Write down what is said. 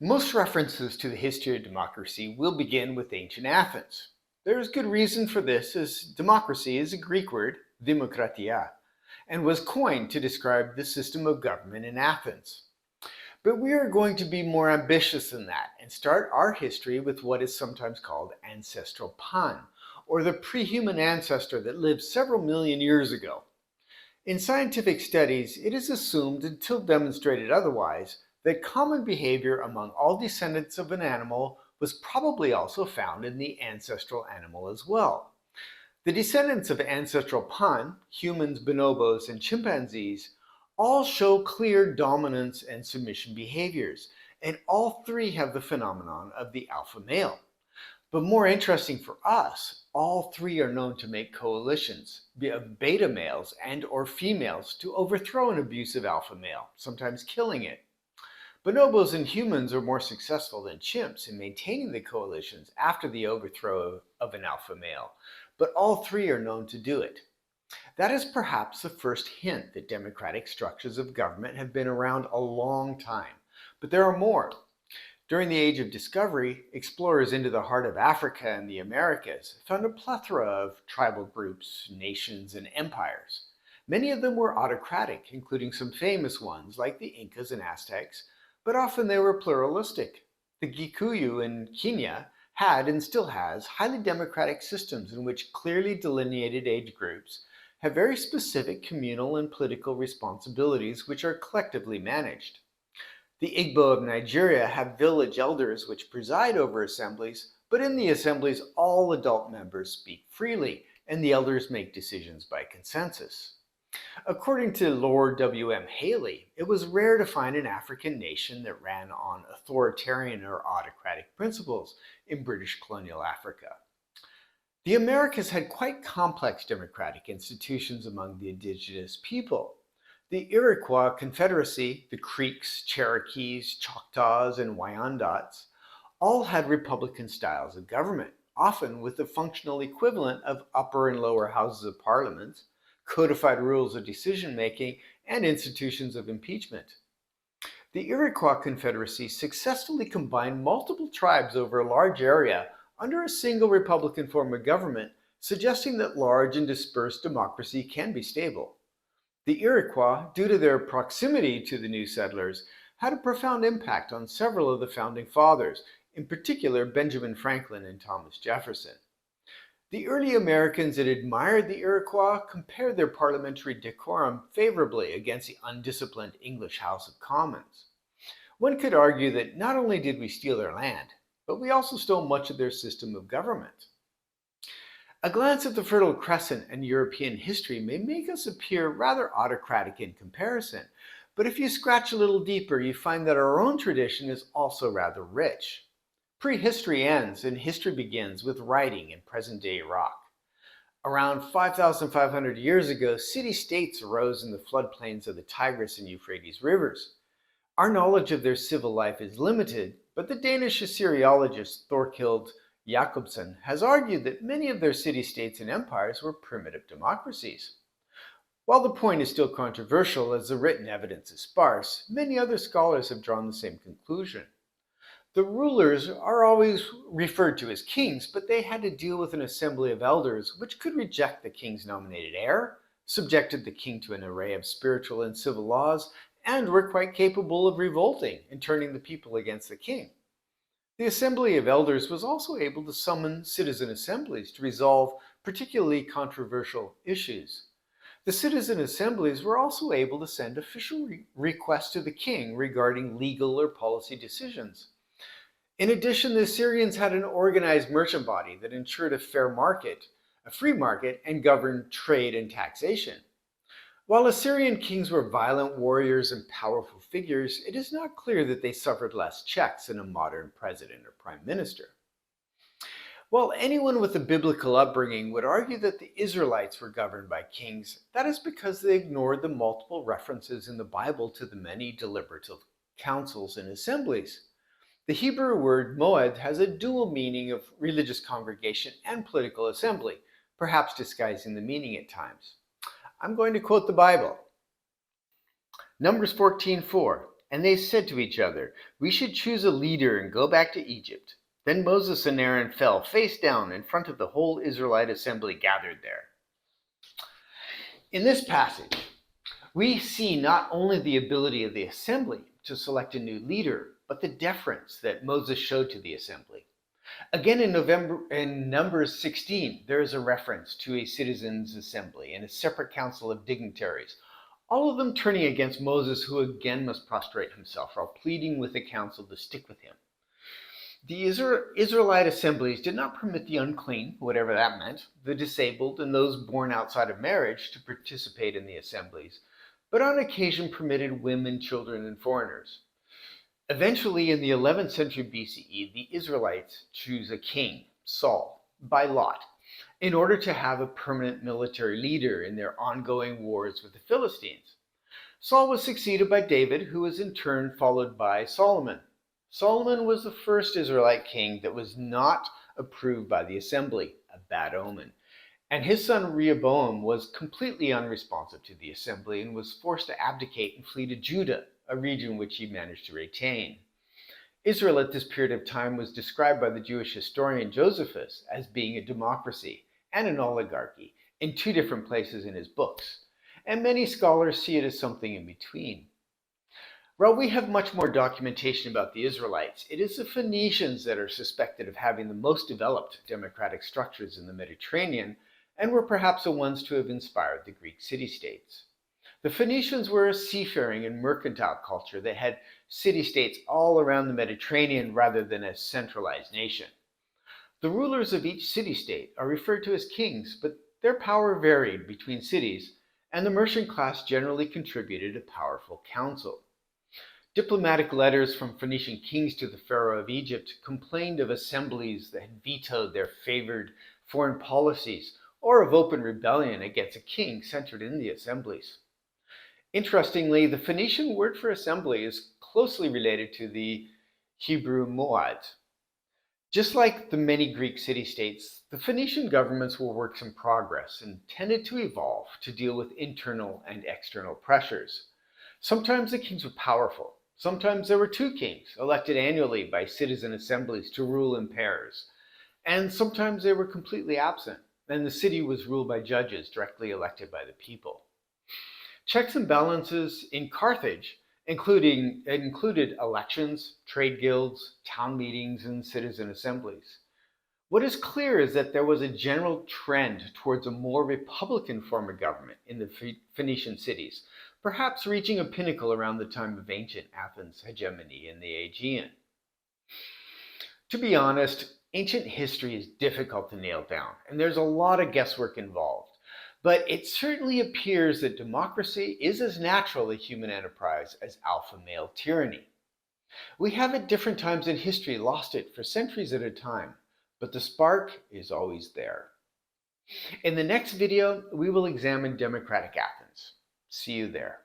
Most references to the history of democracy will begin with ancient Athens. There is good reason for this, as democracy is a Greek word, demokratia, and was coined to describe the system of government in Athens. But we are going to be more ambitious than that and start our history with what is sometimes called ancestral Pan, or the pre-human ancestor that lived several million years ago. In scientific studies, it is assumed, until demonstrated otherwise, that common behavior among all descendants of an animal was probably also found in the ancestral animal as well. The descendants of ancestral Pan, humans, bonobos, and chimpanzees, all show clear dominance and submission behaviors, and all three have the phenomenon of the alpha male. But more interesting for us, all three are known to make coalitions of beta males and or females to overthrow an abusive alpha male, sometimes killing it. Bonobos and humans are more successful than chimps in maintaining the coalitions after the overthrow of an alpha male, but all three are known to do it. That is perhaps the first hint that democratic structures of government have been around a long time, but there are more. During the Age of Discovery, explorers into the heart of Africa and the Americas found a plethora of tribal groups, nations, and empires. Many of them were autocratic, including some famous ones like the Incas and Aztecs, but often they were pluralistic. The Gikuyu in Kenya had and still has highly democratic systems in which clearly delineated age groups have very specific communal and political responsibilities which are collectively managed. The Igbo of Nigeria have village elders which preside over assemblies, but in the assemblies all adult members speak freely, and the elders make decisions by consensus. According to Lord W.M. Haley, it was rare to find an African nation that ran on authoritarian or autocratic principles in British colonial Africa. The Americas had quite complex democratic institutions among the indigenous people. The Iroquois Confederacy, the Creeks, Cherokees, Choctaws, and Wyandots all had republican styles of government, often with the functional equivalent of upper and lower houses of parliament, codified rules of decision-making, and institutions of impeachment. The Iroquois Confederacy successfully combined multiple tribes over a large area under a single republican form of government, suggesting that large and dispersed democracy can be stable. The Iroquois, due to their proximity to the new settlers, had a profound impact on several of the founding fathers, in particular Benjamin Franklin and Thomas Jefferson. The early Americans that admired the Iroquois compared their parliamentary decorum favorably against the undisciplined English House of Commons. One could argue that not only did we steal their land, but we also stole much of their system of government. A glance at the Fertile Crescent and European history may make us appear rather autocratic in comparison, but if you scratch a little deeper, you find that our own tradition is also rather rich. Prehistory ends and history begins with writing in present-day Iraq. Around 5,500 years ago, city-states arose in the floodplains of the Tigris and Euphrates rivers. Our knowledge of their civil life is limited, but the Danish Assyriologist Thorkild Jacobsen has argued that many of their city-states and empires were primitive democracies. While the point is still controversial as the written evidence is sparse, many other scholars have drawn the same conclusion. The rulers are always referred to as kings, but they had to deal with an assembly of elders which could reject the king's nominated heir, subjected the king to an array of spiritual and civil laws, and were quite capable of revolting and turning the people against the king. The assembly of elders was also able to summon citizen assemblies to resolve particularly controversial issues. The citizen assemblies were also able to send official requests to the king regarding legal or policy decisions. In addition, the Assyrians had an organized merchant body that ensured a fair market, a free market, and governed trade and taxation. While Assyrian kings were violent warriors and powerful figures, it is not clear that they suffered less checks than a modern president or prime minister. While anyone with a biblical upbringing would argue that the Israelites were governed by kings, that is because they ignored the multiple references in the Bible to the many deliberative councils and assemblies. The Hebrew word moed has a dual meaning of religious congregation and political assembly, perhaps disguising the meaning at times. I'm going to quote the Bible. Numbers 14:4. and they said to each other, "We should choose a leader and go back to Egypt." Then Moses and Aaron fell face down in front of the whole Israelite assembly gathered there. In this passage, we see not only the ability of the assembly to select a new leader, but the deference that Moses showed to the assembly. Again, in Numbers 16, there is a reference to a citizens' assembly and a separate council of dignitaries, all of them turning against Moses, who again must prostrate himself while pleading with the council to stick with him. The Israelite assemblies did not permit the unclean, whatever that meant, the disabled, and those born outside of marriage to participate in the assemblies, but on occasion permitted women, children, and foreigners. Eventually, in the 11th century BCE, the Israelites choose a king, Saul, by lot, in order to have a permanent military leader in their ongoing wars with the Philistines. Saul was succeeded by David, who was in turn followed by Solomon. Solomon was the first Israelite king that was not approved by the assembly, a bad omen. And his son Rehoboam was completely unresponsive to the assembly and was forced to abdicate and flee to Judah, a region which he managed to retain. Israel at this period of time was described by the Jewish historian Josephus as being a democracy and an oligarchy in two different places in his books, and many scholars see it as something in between. While we have much more documentation about the Israelites, it is the Phoenicians that are suspected of having the most developed democratic structures in the Mediterranean, and were perhaps the ones to have inspired the Greek city-states. The Phoenicians were a seafaring and mercantile culture that had city-states all around the Mediterranean rather than a centralized nation. The rulers of each city-state are referred to as kings, but their power varied between cities, and the merchant class generally contributed a powerful council. Diplomatic letters from Phoenician kings to the Pharaoh of Egypt complained of assemblies that had vetoed their favored foreign policies or of open rebellion against a king centered in the assemblies. Interestingly, the Phoenician word for assembly is closely related to the Hebrew moad. Just like the many Greek city-states, the Phoenician governments were works in progress and tended to evolve to deal with internal and external pressures. Sometimes the kings were powerful. Sometimes there were two kings, elected annually by citizen assemblies to rule in pairs. And sometimes they were completely absent, and the city was ruled by judges directly elected by the people. Checks and balances in Carthage included elections, trade guilds, town meetings, and citizen assemblies. What is clear is that there was a general trend towards a more republican form of government in the Phoenician cities, perhaps reaching a pinnacle around the time of ancient Athens' hegemony in the Aegean. To be honest, ancient history is difficult to nail down, and there's a lot of guesswork involved. But it certainly appears that democracy is as natural a human enterprise as alpha male tyranny. We have at different times in history lost it for centuries at a time, but the spark is always there. In the next video, we will examine democratic Athens. See you there.